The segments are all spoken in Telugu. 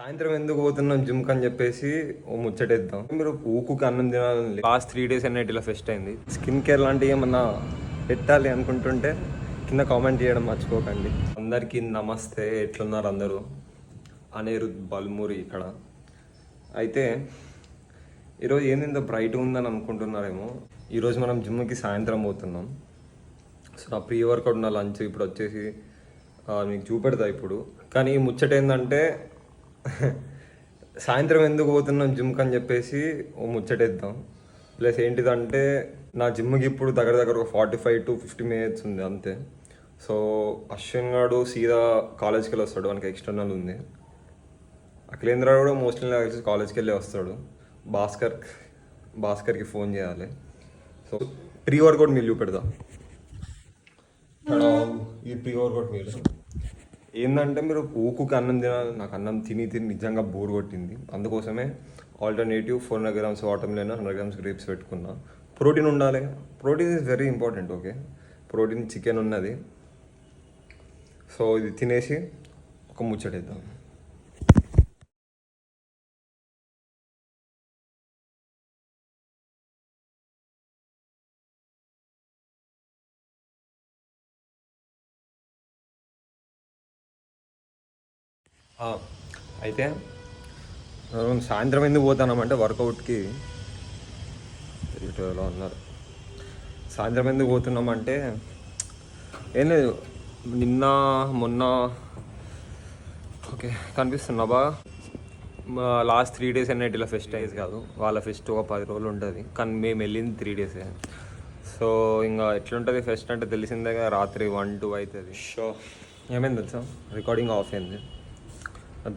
సాయంత్రం ఎందుకు పోతున్నాం జిమ్ అని చెప్పేసి ఓ ముచ్చటేద్దాం. మీరు ఊకుకి అన్నం తినాలని లాస్ట్ 3 days అన్నట్టు ఇలా ఫెస్ట్ అయింది. స్కిన్ కేర్ లాంటివి ఏమన్నా పెట్టాలి అనుకుంటుంటే కింద కామెంట్ చేయడం మర్చిపోకండి. అందరికీ నమస్తే, ఎట్లున్నారు అందరూ? అనిరుద్ balmuri ఇక్కడ. అయితే ఈరోజు ఏంది బ్రైట్గా ఉందని అనుకుంటున్నారేమో. ఈరోజు మనం జిమ్కి సాయంత్రం పోతున్నాం. సో నా ప్రీ వర్కౌట్ నా లంచ్ ఇప్పుడు వచ్చేసి మీకు చూపెడతా ఇప్పుడు. కానీ ఈ ముచ్చట ఏంటంటే సాయంత్రం ఎందుకు పోతున్నాం జిమ్కి అని చెప్పేసి ఓ ముచ్చటేద్దాం. ప్లస్ ఏంటిదంటే నా జిమ్కి ఇప్పుడు దగ్గర ఒక 45 to 50 minutes ఉంది అంతే. సో అశ్విన్ గారు సీదా కాలేజ్కి వెళ్ళి వస్తాడు, మనకి ఎక్స్టర్నల్ ఉంది. అఖిలేంద్ర కూడా మోస్ట్లీ కాలేజ్కి వెళ్ళి వస్తాడు. భాస్కర్కి ఫోన్ చేయాలి. సో ప్రీ వర్కౌట్ మీల్ చూపెడదాం. ఈ ప్రీ వర్కౌట్ మీల్ ఏంటంటే మీరు ఊకుకి అన్నం తినాలి. నాకు అన్నం తిని నిజంగా బోర్ కొట్టింది. అందుకోసమే alternative 400 grams water melon, 100 grams grapes పెట్టుకున్నా. ప్రోటీన్ ఉండాలి, protein is very important. Okay, protein chicken ఉన్నది. సో ఇది తినేసి ఒక ముచ్చటేద్దాం. అయితే సాయంత్రం ఎందుకు పోతానమంటే వర్కౌట్కి ఎలా ఉన్నారు. సాయంత్రం ఎందుకు పోతున్నామంటే ఏం లేదు, నిన్న మొన్న ఓకే కనిపిస్తున్నా బాగా. లాస్ట్ 3 days అన్నట్టు ఇలా ఫెస్ట్ అయ్యేది కాదు, వాళ్ళ ఫెస్ట్ ఒక 10 రోజులు ఉంటుంది. కానీ మేము వెళ్ళింది 3 days. సో ఇంకా ఎట్లుంటుంది ఫెస్ట్ అంటే తెలిసిందే కదా, రాత్రి 1-2 అవుతుంది. షో ఏమైంది తెలుసా, రికార్డింగ్ ఆఫ్ అయింది.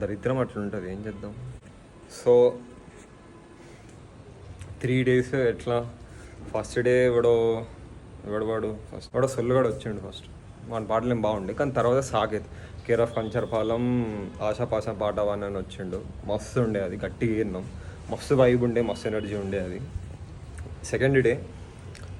దరిద్రం అట్లుంటుంది, ఏం చేద్దాం. సో 3 days ఎట్లా, ఫస్ట్ డే వాడు సొల్లుగాడు వచ్చిండు. ఫస్ట్ మన పాటలు ఏం బాగుండే, కానీ తర్వాత సాకేత్ కేర్ ఆఫ్ కంచర్పాలెం ఆశాపాశం పాట అని వచ్చిండు. మస్తు ఉండే, అది గట్టిగా విన్నాం. మస్తు వైబ్ ఉండే, మస్తు ఎనర్జీ ఉండే అది. సెకండ్ డే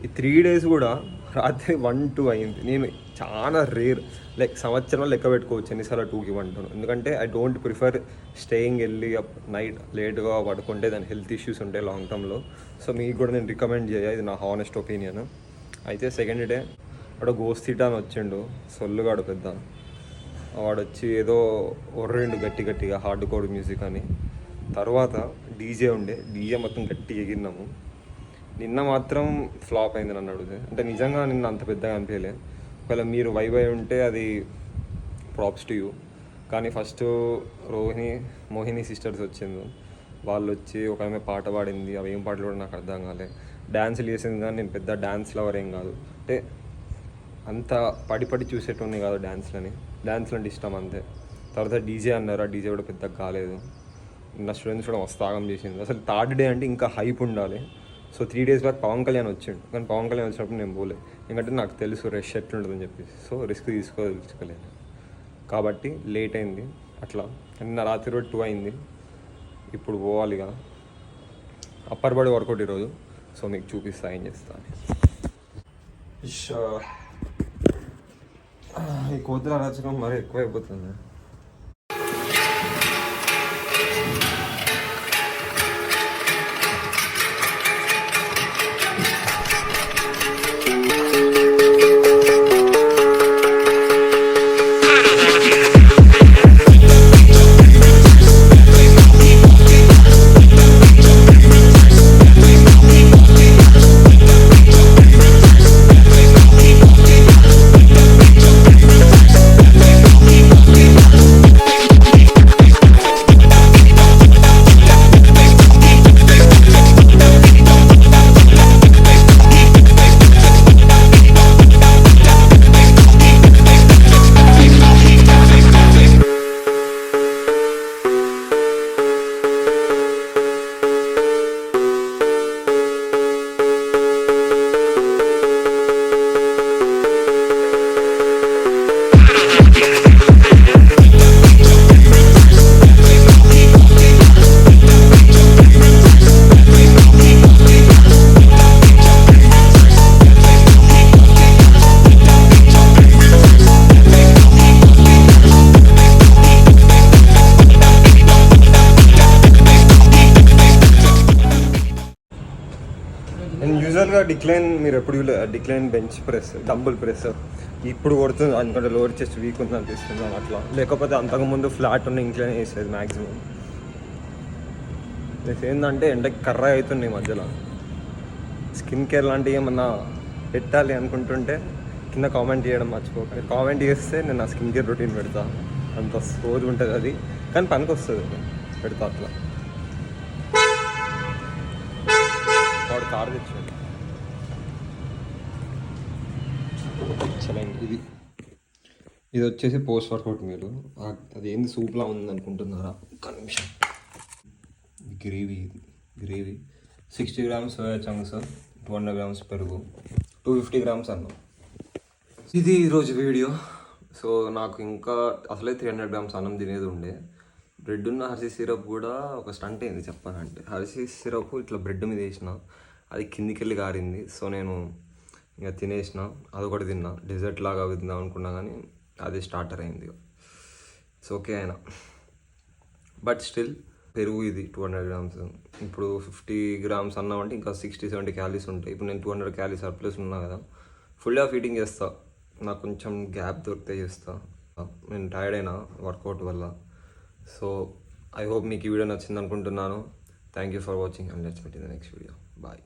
ఈ 3 days కూడా రాత్రి 1-2 అయింది. నేను చాలా రేర్, లైక్ సంవత్సరం లెక్క పెట్టుకోవచ్చు ఎన్నిసార్లు 2కి వంటాను. ఎందుకంటే ఐ డోంట్ ప్రిఫర్ స్టేయింగ్ వెళ్ళి నైట్ లేట్గా పడుకుంటే దాని హెల్త్ ఇష్యూస్ ఉంటాయి లాంగ్ టర్మ్లో. సో మీకు కూడా నేను రికమెండ్ చేయ, ఇది నా హానెస్ట్ ఒపీనియన్. అయితే సెకండ్ డే వాడు గోస్తీటా అని వచ్చిండు, సొల్లుగాడు పెద్ద. వాడు వచ్చి ఏదో ఒర్రిండు గట్టిగా హార్డ్ కోర్ మ్యూజిక్ అని. తర్వాత డీజే మొత్తం గట్టిగా ఎగిరినాము. నిన్న మాత్రం ఫ్లాప్ అయింది నన్ను అడిగితే. అంటే నిజంగా నిన్న అంత పెద్దగా అనిపించలేదు. ఒకవేళ మీరు వైబ్ అయి ఉంటే అది ప్రాప్స్ టు యూ. కానీ ఫస్ట్ మోహిని సిస్టర్స్ వచ్చింది. వాళ్ళు వచ్చి ఒక ఆమె పాట పాడింది. అవి ఏం పాటలు కూడా నాకు అర్థం కాలే. డ్యాన్సులు చేసింది, కానీ నేను పెద్ద డ్యాన్స్ లవర్ ఏం కాదు. అంటే అంత పడి చూసేటోని కాదు డ్యాన్స్లు అంటే ఇష్టం అంతే. తర్వాత డీజే అన్నారు, ఆ డీజే కూడా పెద్దగా కాలేదు. నా స్టూడెంట్స్ కూడా మస్తు ఆగం చేసింది. అసలు థర్డ్ డే అంటే ఇంకా హైప్ ఉండాలి. So 3 days back Pawan Kalyan వచ్చిండు, కానీ పవన్ కళ్యాణ్ వచ్చినప్పుడు నేను పోలే. ఎందుకంటే నాకు తెలుసు రష్ ఎట్లుంటుందని చెప్పేసి. సో రిస్క్ తీసుకోలేదు కాబట్టి లేట్ అయింది. అట్లా నిన్న రాత్రి 2 అయింది. ఇప్పుడు పోవాలిగా అప్పర్ బాడీ వర్కౌట్ ఈరోజు. సో మీకు చూపిస్తా ఏం చేస్తాను. ఈ కోతుల అరాచకం మరి ఎక్కువైపోతుంది. యూజువల్గా డిక్లైన్ మీరు ఎప్పుడు decline bench press dumbbell press ఇప్పుడు కొడుతుంది అనుకుంటే లోవర్ చెస్ట్ వీక్ ఉంది అనిపిస్తుంది అట్లా, లేకపోతే అంతకుముందు ఫ్లాట్ ఉన్న ఇంక్లైన్ చేసేది మ్యాక్సిమం. ప్లస్ ఏంటంటే ఎండకి కర్ర అవుతుంది మధ్యలో. స్కిన్ కేర్ లాంటివి ఏమన్నా పెట్టాలి అనుకుంటుంటే కింద కామెంట్ చేయడం మర్చిపోకండి. కామెంట్ చేస్తే నేను నా స్కిన్ కేర్ రొటీన్ పెడతా. అంత సోది ఉంటుంది అది, కానీ పనికి వస్తుంది, పెడతా అట్లా. వాడు కార్ తెచ్చాడు. ఇది ఇది వచ్చేసి పోస్ట్ వర్కౌట్ మీల్. అది ఏంది సూప్లా ఉంది అనుకుంటున్నారా? ఒక్క నిమిషం. Gravy 60 grams soya chunks, 200 grams పెరుగు, 250 grams అన్నం. ఇది ఈరోజు వీడియో. సో నాకు ఇంకా అసలే 300 grams అన్నం తినేది ఉండే. బ్రెడ్ ఉన్న హర్షీ సిరప్ కూడా ఒక స్టంట్ అయింది చెప్పాలంటే. హర్షీ సిరప్ ఇట్లా బ్రెడ్ మీద వేసిన, అది కిందికి వెళ్ళి కారింది. సో నేను ఇంకా తినేసిన, అదొకటి తిన్నా, డెజర్ట్ లాగా తిందాం అనుకున్నా కానీ అది స్టార్టర్ అయింది. ఇట్స్ ఓకే అయినా, బట్ స్టిల్ పెరుగు ఇది 200 grams. ఇప్పుడు 50 grams అన్నం అంటే ఇంకా 60-70 calories ఉంటాయి. ఇప్పుడు నేను 200 calories సర్ప్లస్ ఉన్నా కదా, ఫుల్ ఆఫ్ ఈటింగ్ చేస్తా. నాకు కొంచెం గ్యాప్ దొరికితే చేస్తా. నేను టైర్డ్ అయినా వర్కౌట్ వల్ల. సో ఐ హోప్ మీకు ఈ వీడియో నచ్చింది అనుకుంటున్నాను. Thank you for watching and let's meet in the next video. Bye.